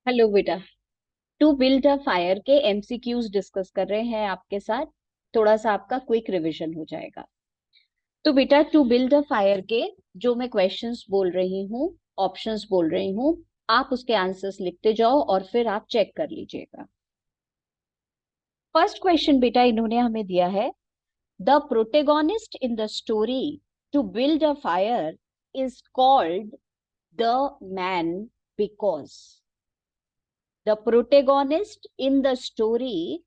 Hello बेटा। To build a fire के MCQs discuss कर रहे हैं आपके साथ। थोड़ा सा आपका क्विक रिवीजन हो जाएगा। तो बेटा, टू बिल्ड अ फायर के जो मैं क्वेश्चंस बोल रही हूँ, ऑप्शंस बोल रही हूँ, आप उसके आंसर्स लिखते जाओ और फिर आप चेक कर लीजिएगा। फर्स्ट क्वेश्चन बेटा इन्होंने हमें दिया है, the protagonist in the story to build a fire is called the man because. The protagonist in the story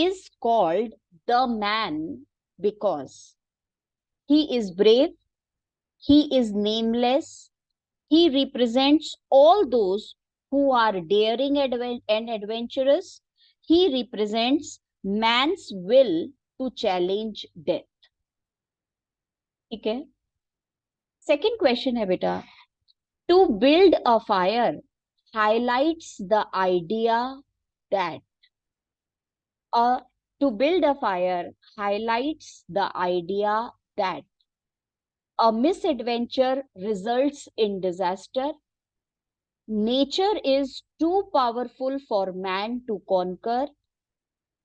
is called the man because he is brave, he is nameless, he represents all those who are daring and adventurous, he represents man's will to challenge death. ठीक है। Second question है बेटा, to build a fire highlights the idea that Uh, to build a fire highlights the idea that a misadventure results in disaster. Nature is too powerful for man to conquer.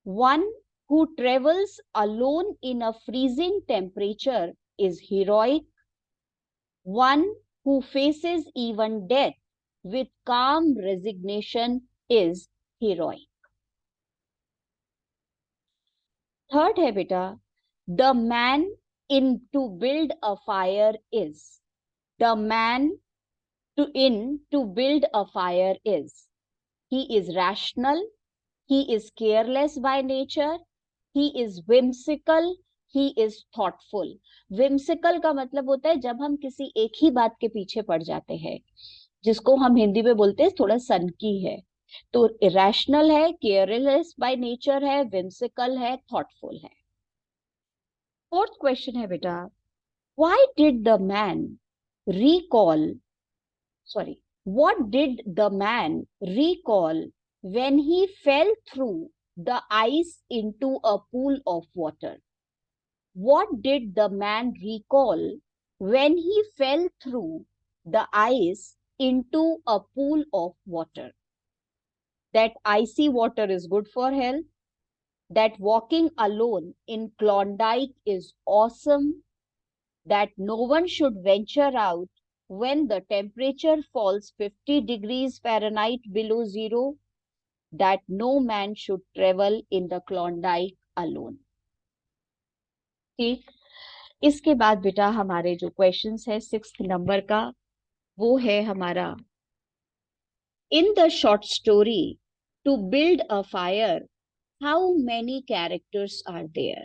One who travels alone in a freezing temperature is heroic. One who faces even death with calm resignation is heroic. Third है बेटा, the man in to build a fire is, the man to build a fire is, he is rational, he is careless by nature, he is whimsical, he is thoughtful. whimsical का मतलब होता है जब हम किसी एक ही बात के पीछे पड़ जाते हैं, जिसको हम हिंदी में बोलते हैं थोड़ा सनकी है। तो इरेशनल है, केयरलेस बाय नेचर है, whimsical है, थॉटफुल है। फोर्थ क्वेश्चन है बेटा, why did the man recall sorry what did the man recall when he fell through the ice into a pool of water? What did the man recall when he fell through the ice into a pool of water? That icy water is good for health, that walking alone in Klondike is awesome, that no one should venture out when the temperature falls 50 degrees Fahrenheit below zero, that no man should travel in the Klondike alone. ठीक। इसके बाद बेटा हमारे जो questions है sixth number का, वो है हमारा, in the short story to build a fire how many characters are there?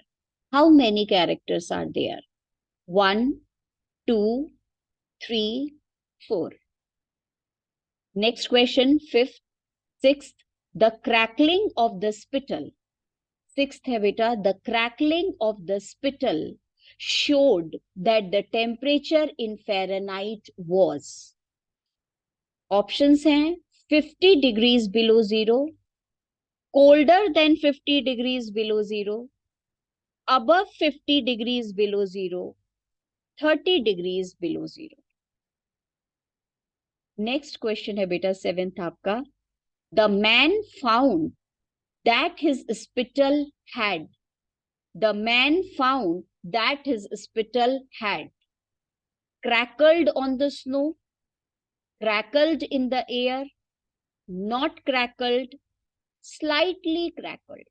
How many characters are there? 1, 2, 3, 4. Next question, fifth, sixth, the crackling of the spittle. Sixth है बेटा, the crackling of the spittle showed that the temperature in Fahrenheit was. Options हैं 50 degrees below zero, colder than 50 degrees below zero, above 50 degrees below zero, 30 degrees below zero. Next question है बेटा seventh आपका, the man found that his spittle had. The man found that his spittle had crackled on the snow, crackled in the air, not crackled, slightly crackled.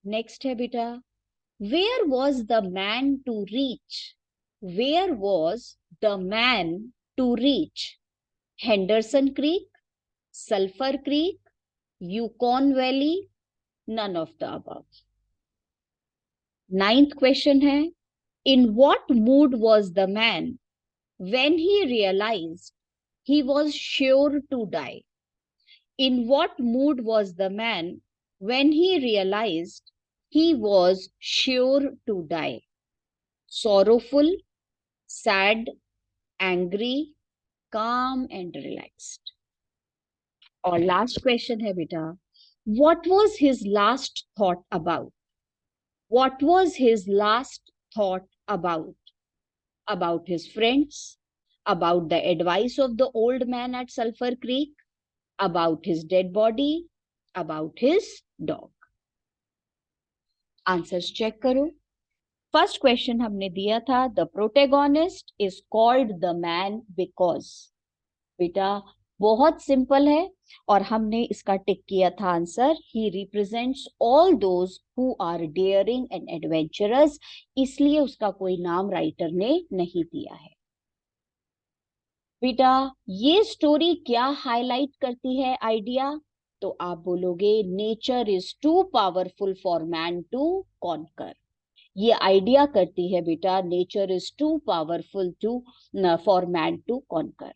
Next है बेटा, where was the man to reach? Where was the man to reach? Henderson Creek, Sulphur Creek, Yukon Valley, none of the above. Ninth question है, in what mood was the man when he realized he was sure to die? In what mood was the man when he realized he was sure to die? Sorrowful, sad, angry, calm and relaxed. और last question है बेटा, what was his last thought about? What was his last thought about? About his friends, about the advice of the old man at Sulphur Creek, about his dead body, about his dog. Answers check करो. First question हमने दिया था, the protagonist is called the man because. बेटा बहुत simple है और हमने इसका टिक किया था answer. He represents all those who are daring and adventurous, इसलिए उसका कोई नाम राइटर ने नहीं दिया है. बेटा ये स्टोरी क्या हाईलाइट करती है आइडिया? तो आप बोलोगे nature is too powerful for man to conquer. ये आइडिया करती है बेटा, nature is too powerful too for man to conquer.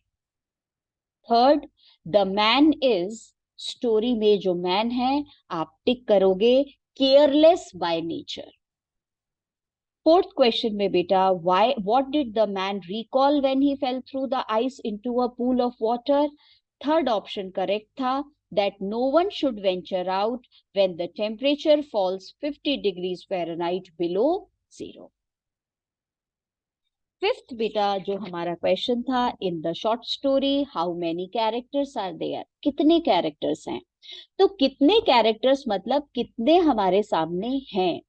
Third, the man is, story में जो मैन है आप टिक करोगे careless by nature. Fourth question में बेटा, why what did the man recall when he fell through the ice into a pool of water? Third option correct था, that no one should venture out when the temperature falls 50 degrees Fahrenheit below zero. Fifth बेटा जो हमारा question था, in the short story how many characters are there? कितने characters हैं? तो कितने characters मतलब कितने हमारे सामने हैं?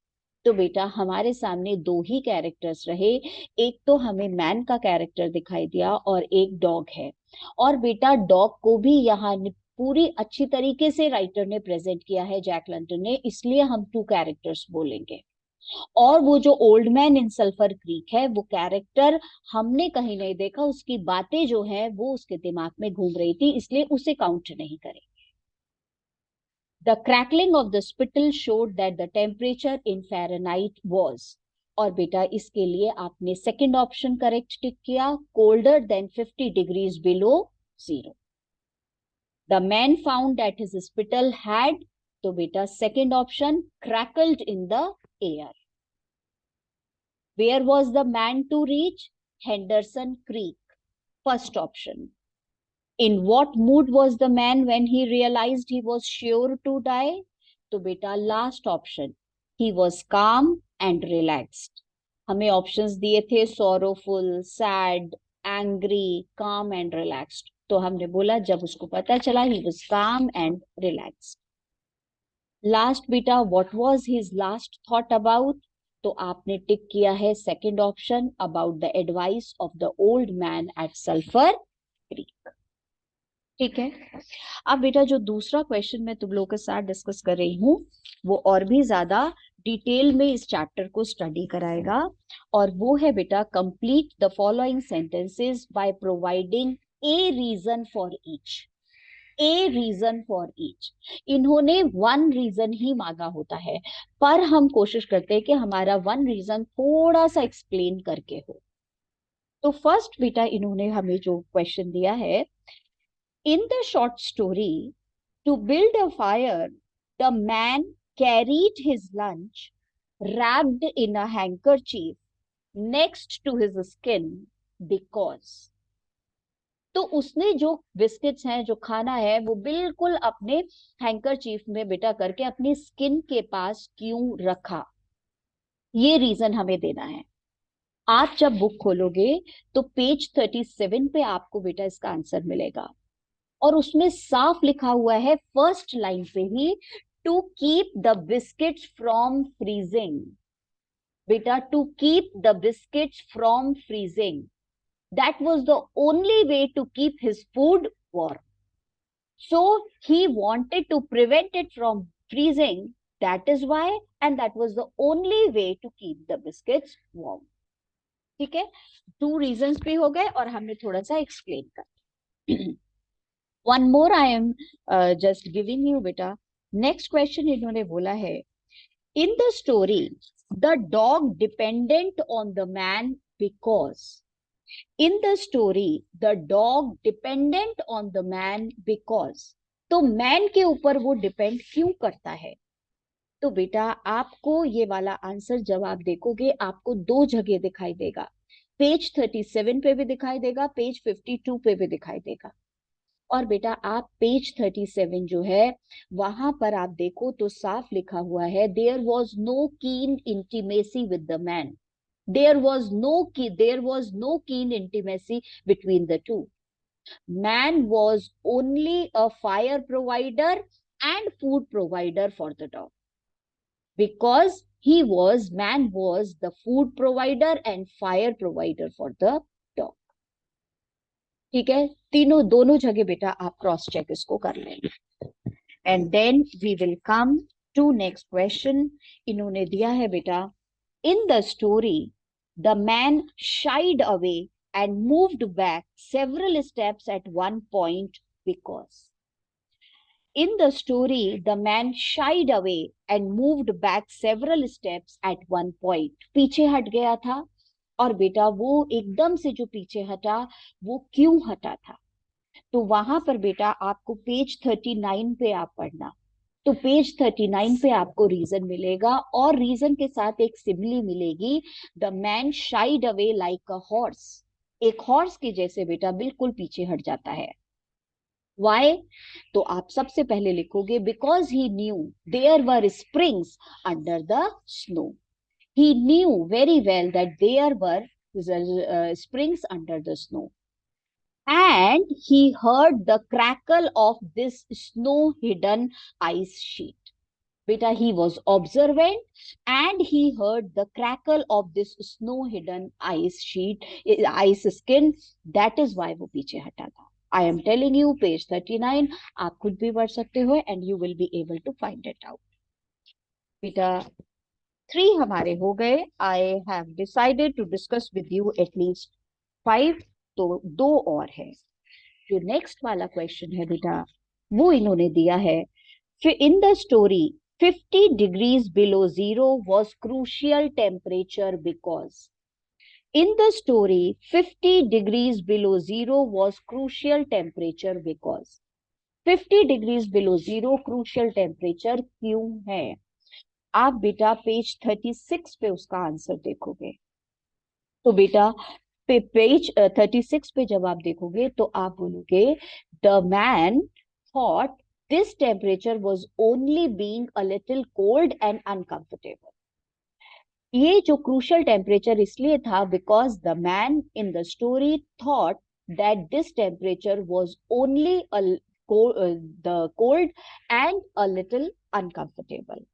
तो बेटा हमारे सामने दो ही कैरेक्टर्स रहे. एक तो हमें मैन का कैरेक्टर दिखाई दिया और एक डॉग है. और बेटा डॉग को भी यहाँ पूरी अच्छी तरीके से राइटर ने प्रेजेंट किया है, जैक लंटन ने, इसलिए हम टू कैरेक्टर्स बोलेंगे. और वो जो old man in sulphur creek है वो कैरेक्टर हमने कहीं नहीं देखा, उसकी बातें जो है वो उसके दिमाग में घूम रही थी, इसलिए उसे काउंट नहीं करेंगे. The crackling of the spittle showed that the temperature in Fahrenheit was, और बेटा इसके लिए आपने सेकंड ऑप्शन करेक्ट टिक किया, colder than 50 degrees below zero. The man found that his spittle had, तो बेटा second option, crackled in the air. Where was the man to reach? Henderson Creek, first option. In what mood was the man when he realized he was sure to die? तो बेटा last option, he was calm and relaxed. हमें options दिए थे sorrowful, sad, angry, calm and relaxed. तो हमने बोला जब उसको पता चला he was calm and relaxed. Last बेटा what was his last thought about? तो आपने टिक किया है second option, about the advice of the old man eight sulphur creek. ठीक है. अब बेटा जो दूसरा क्वेश्चन मैं तुम लोगों के साथ डिस्कस कर रही हूँ वो और भी ज्यादा डिटेल में इस चैप्टर को स्टडी कराएगा, और वो है बेटा complete the following sentences by providing a reason for each. A reason for each. इन्होंने वन रीजन ही मांगा होता है, पर हम कोशिश करते हैं कि हमारा वन रीजन थोड़ा सा एक्सप्लेन करके हो. तो फर्स्ट बेटा इन्होंने हमें जो क्वेश्चन दिया है, in the short story to build a fire the man carried his lunch wrapped in a handkerchief next to his skin because. तो उसने जो बिस्किट्स हैं, जो खाना है, वो बिल्कुल अपने हैंकरचीफ में बेटा करके अपनी स्किन के पास क्यों रखा? ये रीजन हमें देना है. आप जब बुक खोलोगे तो पेज 37 पे आपको बेटा इसका आंसर मिलेगा, और उसमें साफ लिखा हुआ है फर्स्ट लाइन पे ही, to keep the biscuits from freezing. बेटा to keep the biscuits from freezing, that was the only way to keep his food warm. So he wanted to prevent it from freezing, that is why, and that was the only way to keep the biscuits warm. ठीक है. Two reasons भी हो गए और हमने थोड़ा सा explain कर. One more I am just giving you बेटा. नेक्स्ट क्वेश्चन इन्होंने बोला है, in the story the dog dependent on the man because. In the story, the dog dependent on the man because. तो मैन के ऊपर वो depend क्यों करता है? तो बेटा आपको ये वाला आंसर जब आप देखोगे आपको दो जगह दिखाई देगा. पेज 37 पे भी दिखाई देगा, पेज 52 पे भी दिखाई देगा. और बेटा आप पेज 37 जो है वहां पर आप देखो तो साफ लिखा हुआ है, देयर वॉज नो कीन intimacy with the man. There was no keen intimacy between the two. Man was only a fire provider and food provider for the dog, because man was the food provider and fire provider for the dog. ठीक है, तीनों दोनों जगह बेटा आप cross check इसको कर लेंगे. And then we will come to next question. इन्होंने दिया है बेटा, in the story the man shied away and moved back several steps at one point because. In the story the man shied away and moved back several steps at one point. पीछे हट गया था, और बेटा वो एकदम से जो पीछे हटा वो क्यों हटा था? तो वहां पर बेटा आपको पेज 39 पे आप पढ़ना. तो पेज 39 पे आपको रीजन मिलेगा, और रीजन के साथ एक सिमिली मिलेगी. The man shied away like a horse. एक हॉर्स के जैसे बेटा बिल्कुल पीछे हट जाता है. वाई? तो आप सबसे पहले लिखोगे because he knew there were springs under the snow. He knew very well that there were springs under the snow, and he heard the crackle of this snow hidden ice sheet. Beta, he was observant and he heard the crackle of this snow hidden ice sheet, ice skin. That is why वो पीछे हटा था. I am telling you, page 39, आप खुद भी पढ़ सकते हो and you will be able to find it out. बेटा 3 हमारे हो गए. I have decided to discuss with you at least 5, तो 2 और है. जो नेक्स्ट वाला क्वेश्चन है बेटा, वो इन्होंने दिया है. In the story 50 degrees below zero was crucial temperature because. In the story 50 degrees below zero was crucial temperature because. 50 degrees below zero crucial temperature क्यों है? आप बेटा पेज 36 पे उसका आंसर देखोगे. तो बेटा पेज 36 पे जब आप देखोगे तो आप बोलोगे the man thought this temperature was only being a little cold and uncomfortable. ये जो क्रूशियल टेम्परेचर इसलिए था because the man in the story thought that this temperature was only the cold and a little uncomfortable.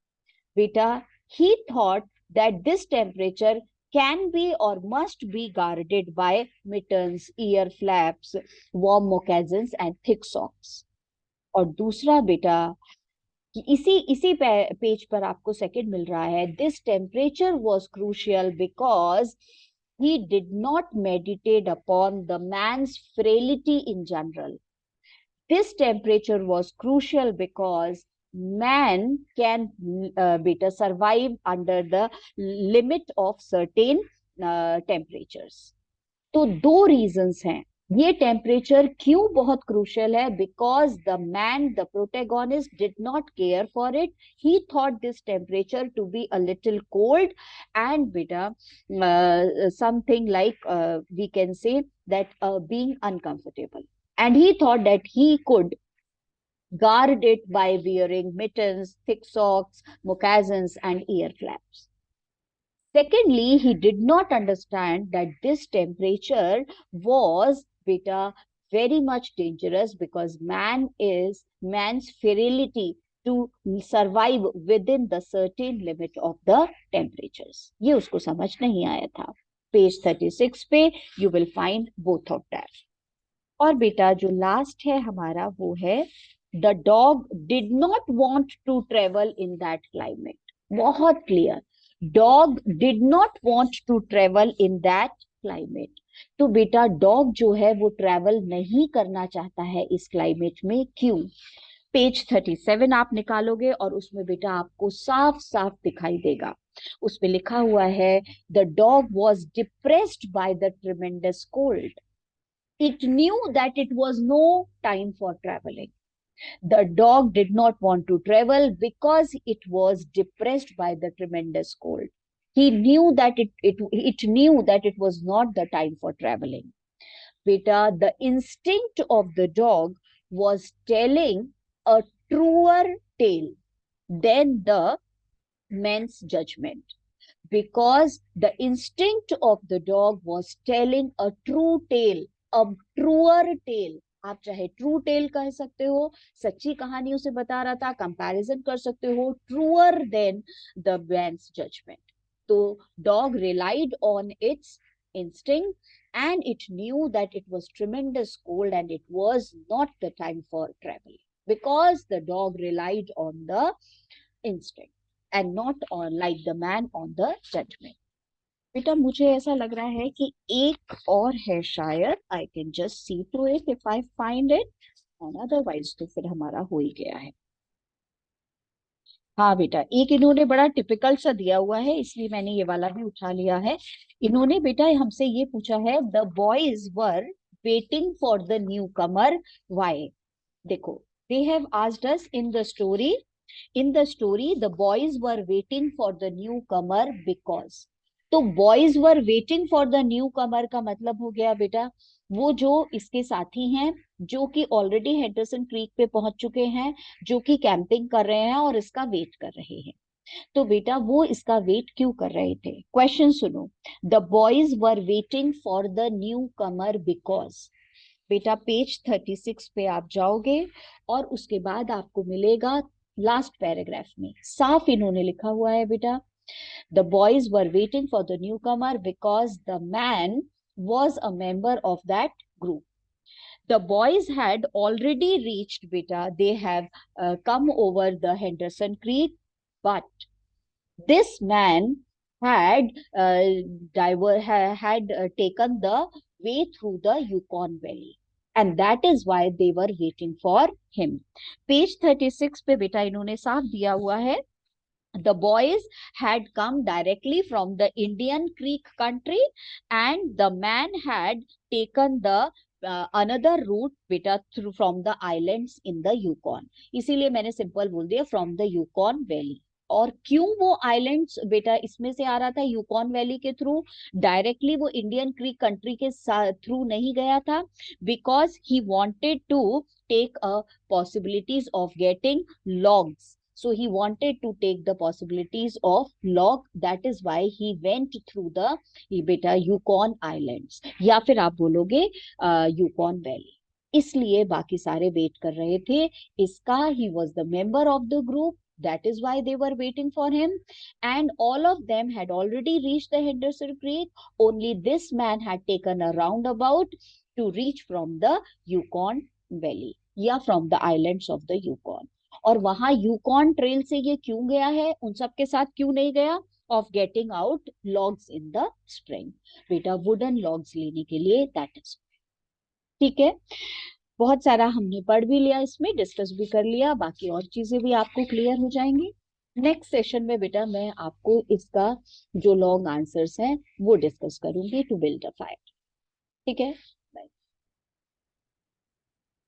Beta, he thought that this temperature can be or must be guarded by mittens, ear flaps, warm moccasins and thick socks. और दूसरा बेटा कि इसी page पर आपको second मिल रहा है. This temperature was crucial because he did not meditate upon the man's frailty in general. This temperature was crucial because man can better survive under the limit of certain temperatures. तो 2 reasons हैं. ये temperature क्यों बहुत crucial है? Because the man, the protagonist, did not care for it. He thought this temperature to be a little cold and बेटा something like we can say that being uncomfortable. And he thought that he could guard it by wearing mittens, thick socks, moccasins, and ear flaps. Secondly, he did not understand that this temperature was beta very much dangerous because man's frailty to survive within the certain limit of the temperatures. ये उसको समझ नहीं आया था. Page 36 पे you will find both of that. और बेटा जो लास्ट है हमारा वो है the dog did not want to travel in that climate. बहुत clear, dog did not want to travel in that climate. तो बेटा डॉग जो है वो ट्रेवल नहीं करना चाहता है इस क्लाइमेट में. क्यों? पेज 37 आप निकालोगे और उसमें बेटा आपको साफ साफ दिखाई देगा. उसमें लिखा हुआ है the dog was depressed by the tremendous cold. It knew that it was no time for traveling. The dog did not want to travel because it was depressed by the tremendous cold. He knew that it knew that it was not the time for traveling. Beta, the instinct of the dog was telling a truer tale than the man's judgment. because the instinct of the dog was telling a true tale, a truer tale. आप चाहे true tell कह सकते हो, सच्ची कहानी उसे बता रहा था, कंपैरिजन कर सकते हो, truer than the man's judgment. तो dog relied on its instinct and it knew that it was tremendous cold and it was not the time for traveling because the dog relied on the instinct and not on like the man on the judgment. बेटा मुझे ऐसा लग रहा है कि एक और है शायद. I can just see to it if I find it, and otherwise तो फिर हमारा हो ही गया है. हाँ बेटा, एक इन्होंने बड़ा टिपिकल सा दिया हुआ है इसलिए मैंने ये वाला भी उठा लिया है. इन्होंने बेटा हमसे ये पूछा है, the boys were waiting for the newcomer why. देखो, they have asked us in the story. In the story, the boys were waiting for the newcomer because. तो boys were waiting for the newcomer का मतलब हो गया बेटा, वो जो इसके साथी हैं, जो कि ऑलरेडी हेंडरसन क्रीक पे पहुंच चुके हैं, जो कि कैंपिंग कर रहे हैं और इसका वेट कर रहे हैं. तो बेटा वो इसका वेट क्यों कर रहे थे? क्वेश्चन सुनो. The boys were waiting for the new Qamar because. बेटा पेज 36 पे आप जाओगे और उसके बाद आपको मिलेगा लास्ट पैराग्राफ में साफ इन्होंने लिखा हुआ है बेटा, the boys were waiting for the new Qamar because the man was a member of that group. The boys had already reached beta. They have come over the Henderson Creek, but this man had taken the way through the Yukon Valley, and that is why they were waiting for him. Page 36 पे बेटा इन्होंने साफ दिया हुआ है, the boys had come directly from the Indian Creek country and the man had taken the another route beta through from the islands in the Yukon. इसीलिए मैंने simple बोल दिया from the Yukon Valley. और क्यों वो islands बेटा इसमें से आ रहा था यूकॉन वैली के थ्रू, डायरेक्टली वो इंडियन क्रीक कंट्री के थ्रू नहीं गया था, because he wanted to take a possibilities of getting logs. So he wanted to take the possibilities of log. That is why he went through the beta Yukon Islands या फिर आप बोलोगे Yukon Valley. इसलिए बाकी सारे wait कर रहे थे इसका. He was the member of the group. That is why they were waiting for him. And all of them had already reached the Henderson Creek. Only this man had taken a roundabout to reach from the Yukon Valley या from the islands of the Yukon. और वहां Yukon trail से ये क्यों गया है, उन सब के साथ क्यों नहीं गया? Of getting out logs in the spring. बेटा वुडन लॉग्स लेने के लिए, दैट इज. ठीक है, बहुत सारा हमने पढ़ भी लिया, इसमें डिस्कस भी कर लिया, बाकी और चीजें भी आपको क्लियर हो जाएंगी. नेक्स्ट सेशन में बेटा मैं आपको इसका जो लॉन्ग आंसर्स हैं वो डिस्कस करूंगी टू बिल्ड अ फायर. ठीक है.